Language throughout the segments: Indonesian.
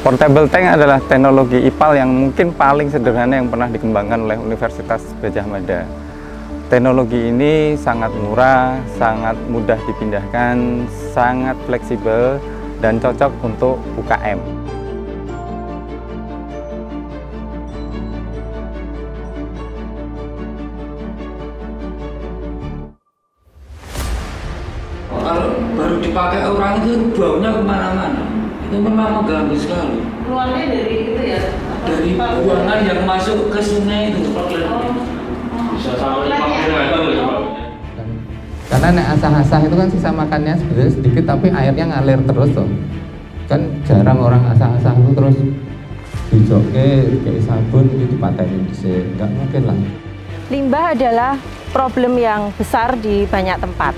Portable tank adalah teknologi IPAL yang mungkin paling sederhana yang pernah dikembangkan oleh Universitas Gadjah Mada. Teknologi ini sangat murah, sangat mudah dipindahkan, sangat fleksibel, dan cocok untuk UKM. Kalau baru dipakai orang itu baunya kemana-mana. Itu memang mengganggu sekali. Keluarnya dari itu ya? Dari buangan yang masuk ke sungai itu. Bisa sampai 50 meter ya Pak. Karena nek asah-asah itu kan sisa makannya sebenarnya sedikit tapi airnya ngalir terus tuh. Kan jarang orang asah-asah itu terus dijokke kayak sabun gitu patenin dhisik. Enggak mungkin lah. Limbah adalah problem yang besar di banyak tempat.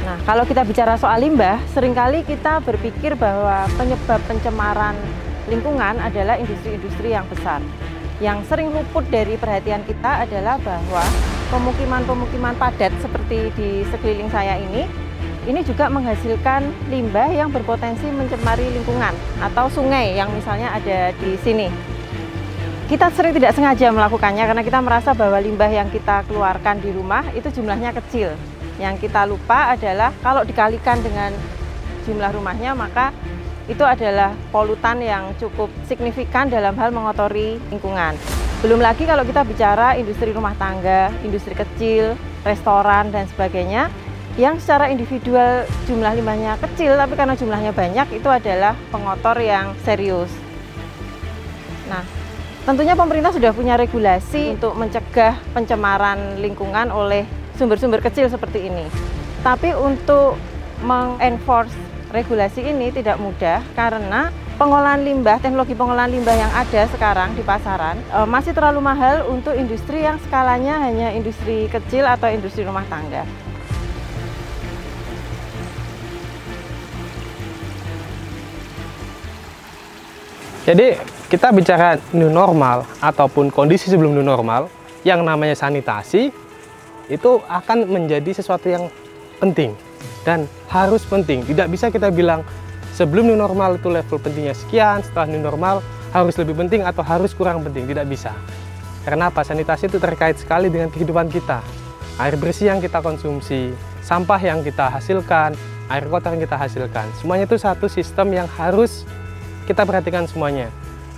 Nah, kalau kita bicara soal limbah, seringkali kita berpikir bahwa penyebab pencemaran lingkungan adalah industri-industri yang besar. Yang sering luput dari perhatian kita adalah bahwa pemukiman-pemukiman padat seperti di sekeliling saya ini juga menghasilkan limbah yang berpotensi mencemari lingkungan atau sungai yang misalnya ada di sini. Kita sering tidak sengaja melakukannya karena kita merasa bahwa limbah yang kita keluarkan di rumah itu jumlahnya kecil. Yang kita lupa adalah kalau dikalikan dengan jumlah rumahnya, maka itu adalah polutan yang cukup signifikan dalam hal mengotori lingkungan. Belum lagi kalau kita bicara industri rumah tangga, industri kecil, restoran, dan sebagainya, yang secara individual jumlah limbahnya kecil, tapi karena jumlahnya banyak, itu adalah pengotor yang serius. Nah, tentunya pemerintah sudah punya regulasi untuk mencegah pencemaran lingkungan oleh sumber-sumber kecil seperti ini. Tapi untuk mengenforce regulasi ini tidak mudah karena pengolahan limbah, teknologi pengolahan limbah yang ada sekarang di pasaran masih terlalu mahal untuk industri yang skalanya hanya industri kecil atau industri rumah tangga. Jadi kita bicara new normal ataupun kondisi sebelum new normal, yang namanya sanitasi itu akan menjadi sesuatu yang penting dan harus penting. Tidak bisa kita bilang sebelum new normal itu level pentingnya sekian, setelah new normal harus lebih penting atau harus kurang penting. Tidak bisa. Karena apa? Sanitasi itu terkait sekali dengan kehidupan kita. Air bersih yang kita konsumsi, sampah yang kita hasilkan, air kotor yang kita hasilkan. Semuanya itu satu sistem yang harus kita perhatikan semuanya.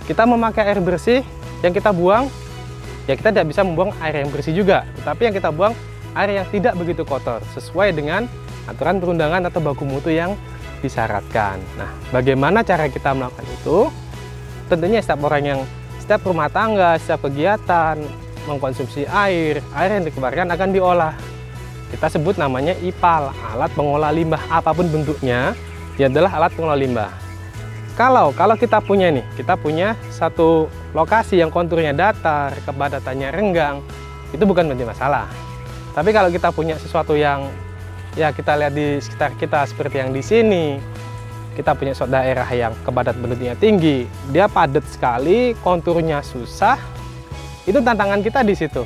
Kita memakai air bersih yang kita buang, ya kita tidak bisa membuang air yang bersih juga, tetapi yang kita buang air yang tidak begitu kotor sesuai dengan aturan perundangan atau baku mutu yang disyaratkan. Nah, bagaimana cara kita melakukan itu? Tentunya setiap rumah tangga, setiap kegiatan mengkonsumsi air yang dikeluarkan akan diolah. Kita sebut namanya IPAL, alat pengolah limbah apapun bentuknya, dia adalah alat pengolah limbah. Kalau kita punya satu lokasi yang konturnya datar, kepadatannya renggang, itu bukan menjadi masalah. Tapi kalau kita punya sesuatu yang ya kita lihat di sekitar kita seperti yang di sini, kita punya suatu daerah yang kepadatan penduduknya tinggi, dia padat sekali, konturnya susah, itu tantangan kita di situ.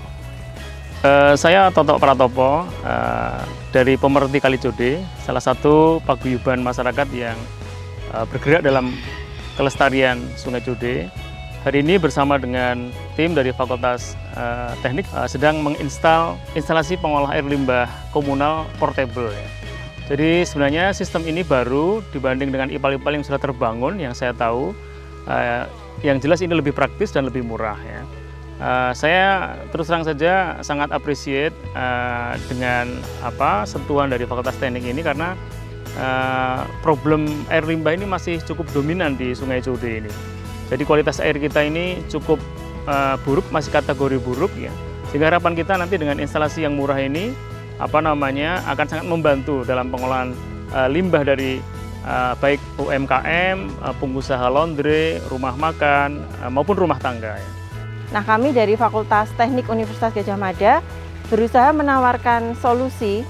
Saya Toto Pratopo dari Pemerhati Kalijodo, salah satu paguyuban masyarakat yang bergerak dalam kelestarian Sungai Jode. Hari ini bersama dengan tim dari Fakultas Teknik sedang menginstal instalasi pengolah air limbah komunal portable. Ya. Jadi sebenarnya sistem ini baru dibanding dengan IPAL-IPAL yang sudah terbangun, yang saya tahu. Yang jelas ini lebih praktis dan lebih murah. Ya. Saya terus terang saja sangat appreciate dengan sentuhan dari Fakultas Teknik ini karena problem air limbah ini masih cukup dominan di Sungai Jode ini. Jadi kualitas air kita ini cukup buruk, masih kategori buruk ya. Sehingga harapan kita nanti dengan instalasi yang murah ini akan sangat membantu dalam pengolahan limbah dari baik UMKM, pengusaha laundry, rumah makan maupun rumah tangga ya. Nah, kami dari Fakultas Teknik Universitas Gadjah Mada berusaha menawarkan solusi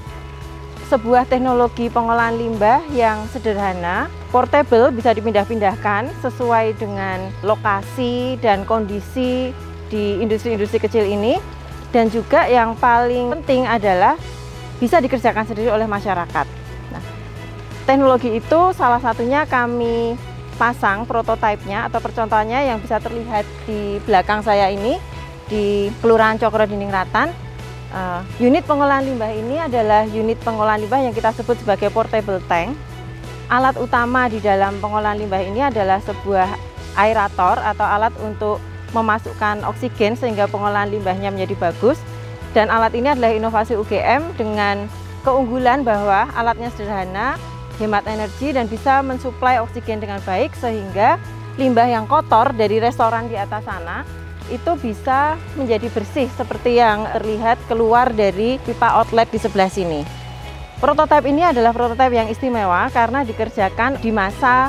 sebuah teknologi pengolahan limbah yang sederhana, portable, bisa dipindah-pindahkan sesuai dengan lokasi dan kondisi di industri-industri kecil ini, dan juga yang paling penting adalah bisa dikerjakan sendiri oleh masyarakat. Nah, teknologi itu salah satunya kami pasang prototipenya atau percontohannya yang bisa terlihat di belakang saya ini di Kelurahan Cokro Dingingratan. Unit pengolahan limbah ini adalah unit pengolahan limbah yang kita sebut sebagai portable tank. Alat utama di dalam pengolahan limbah ini adalah sebuah aerator atau alat untuk memasukkan oksigen sehingga pengolahan limbahnya menjadi bagus. Dan alat ini adalah inovasi UGM dengan keunggulan bahwa alatnya sederhana, hemat energi dan bisa mensuplai oksigen dengan baik sehingga limbah yang kotor dari restoran di atas sana itu bisa menjadi bersih seperti yang terlihat keluar dari pipa outlet di sebelah sini. Prototipe ini adalah prototipe yang istimewa karena dikerjakan di masa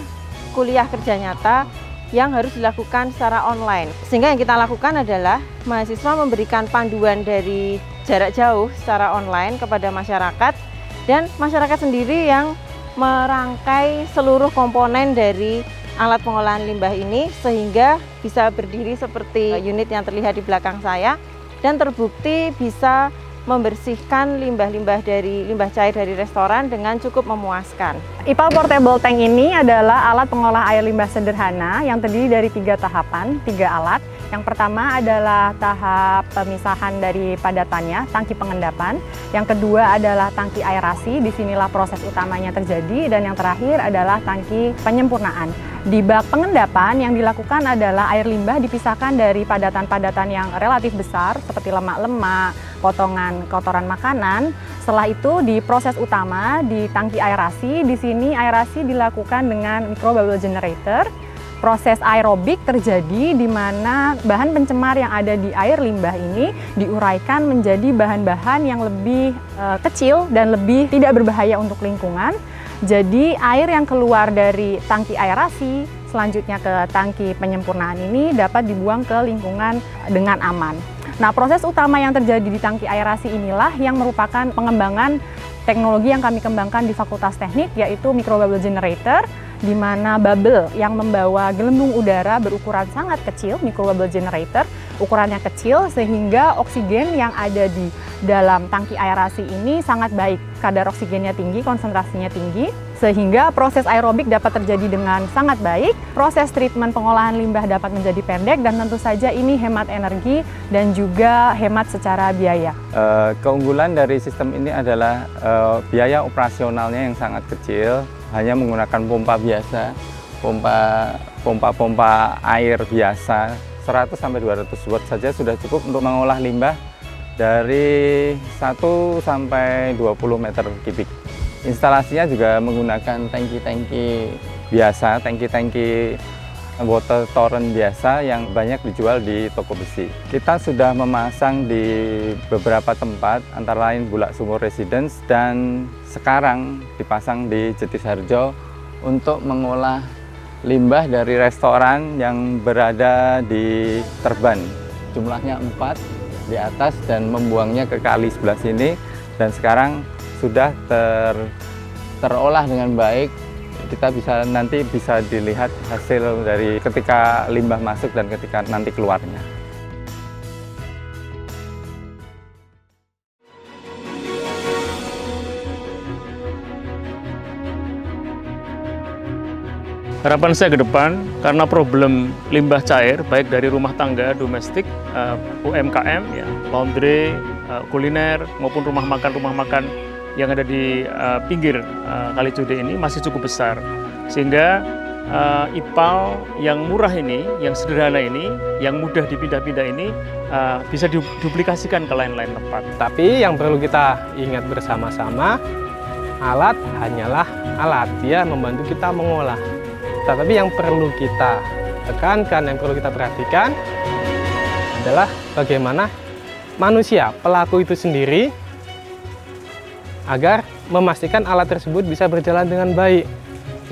kuliah kerja nyata yang harus dilakukan secara online. Sehingga yang kita lakukan adalah mahasiswa memberikan panduan dari jarak jauh secara online kepada masyarakat dan masyarakat sendiri yang merangkai seluruh komponen dari alat pengolahan limbah ini sehingga bisa berdiri seperti unit yang terlihat di belakang saya dan terbukti bisa membersihkan limbah-limbah dari limbah cair dari restoran dengan cukup memuaskan. IPAL Portable Tank ini adalah alat pengolah air limbah sederhana yang terdiri dari 3 tahapan, 3 alat. Yang pertama adalah tahap pemisahan dari padatannya, tangki pengendapan. Yang kedua adalah tangki aerasi, disinilah proses utamanya terjadi. Dan yang terakhir adalah tangki penyempurnaan. Di bak pengendapan yang dilakukan adalah air limbah dipisahkan dari padatan-padatan yang relatif besar seperti lemak-lemak, potongan kotoran makanan. Setelah itu di proses utama di tangki aerasi, di sini aerasi dilakukan dengan microbubble generator. Proses aerobik terjadi di mana bahan pencemar yang ada di air limbah ini diuraikan menjadi bahan-bahan yang lebih kecil dan lebih tidak berbahaya untuk lingkungan. Jadi air yang keluar dari tangki aerasi selanjutnya ke tangki penyempurnaan ini dapat dibuang ke lingkungan dengan aman. Nah, proses utama yang terjadi di tangki aerasi inilah yang merupakan pengembangan teknologi yang kami kembangkan di Fakultas Teknik, yaitu microbubble generator, di mana bubble yang membawa gelembung udara berukuran sangat kecil, microbubble generator, ukurannya kecil sehingga oksigen yang ada di dalam tangki aerasi ini sangat baik. Kadar oksigennya tinggi, konsentrasinya tinggi, sehingga proses aerobik dapat terjadi dengan sangat baik, proses treatment pengolahan limbah dapat menjadi pendek, dan tentu saja ini hemat energi dan juga hemat secara biaya. Keunggulan dari sistem ini adalah biaya operasionalnya yang sangat kecil, hanya menggunakan pompa biasa, pompa air biasa, 100-200 watt saja sudah cukup untuk mengolah limbah dari 1 sampai 20 meter kubik. Instalasinya juga menggunakan tangki-tangki biasa, tangki-tangki water torrent biasa yang banyak dijual di toko besi. Kita sudah memasang di beberapa tempat, antara lain Bulak Sumur Residence dan sekarang dipasang di Jetisharjo untuk mengolah limbah dari restoran yang berada di Terban. Jumlahnya 4 di atas dan membuangnya ke kali sebelah sini, dan sekarang sudah terolah dengan baik. Kita nanti bisa dilihat hasil dari ketika limbah masuk dan ketika nanti keluarnya. Harapan saya ke depan, karena problem limbah cair, baik dari rumah tangga, domestik, UMKM, ya, laundry, kuliner, maupun rumah makan yang ada di pinggir Kali Cude ini masih cukup besar. Sehingga IPAL yang murah ini, yang sederhana ini, yang mudah dipindah-pindah ini, bisa diduplikasikan ke lain-lain tempat. Tapi yang perlu kita ingat bersama-sama, alat hanyalah alat, dia membantu kita mengolah. Tetapi yang perlu kita tekankan, yang perlu kita perhatikan adalah bagaimana manusia, pelaku itu sendiri, agar memastikan alat tersebut bisa berjalan dengan baik.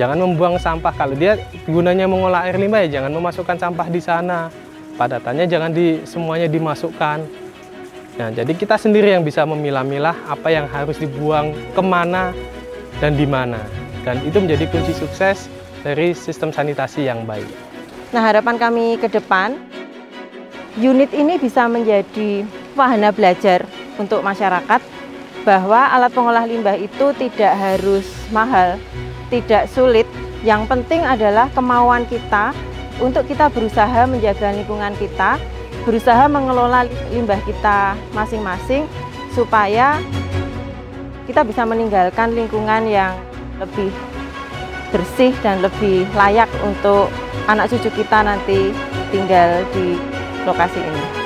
Jangan membuang sampah. Kalau dia gunanya mengolah air limbah, ya jangan memasukkan sampah di sana. Padatannya jangan semuanya dimasukkan. Nah, jadi kita sendiri yang bisa memilah-milah apa yang harus dibuang, kemana, dan di mana. Dan itu menjadi kunci sukses dari sistem sanitasi yang baik. Nah, harapan kami ke depan, unit ini bisa menjadi wahana belajar untuk masyarakat bahwa alat pengolah limbah itu tidak harus mahal, tidak sulit, Yang penting adalah kemauan kita untuk kita berusaha menjaga lingkungan kita, berusaha mengelola limbah kita masing-masing supaya kita bisa meninggalkan lingkungan yang lebih bersih dan lebih layak untuk anak cucu kita nanti tinggal di lokasi ini.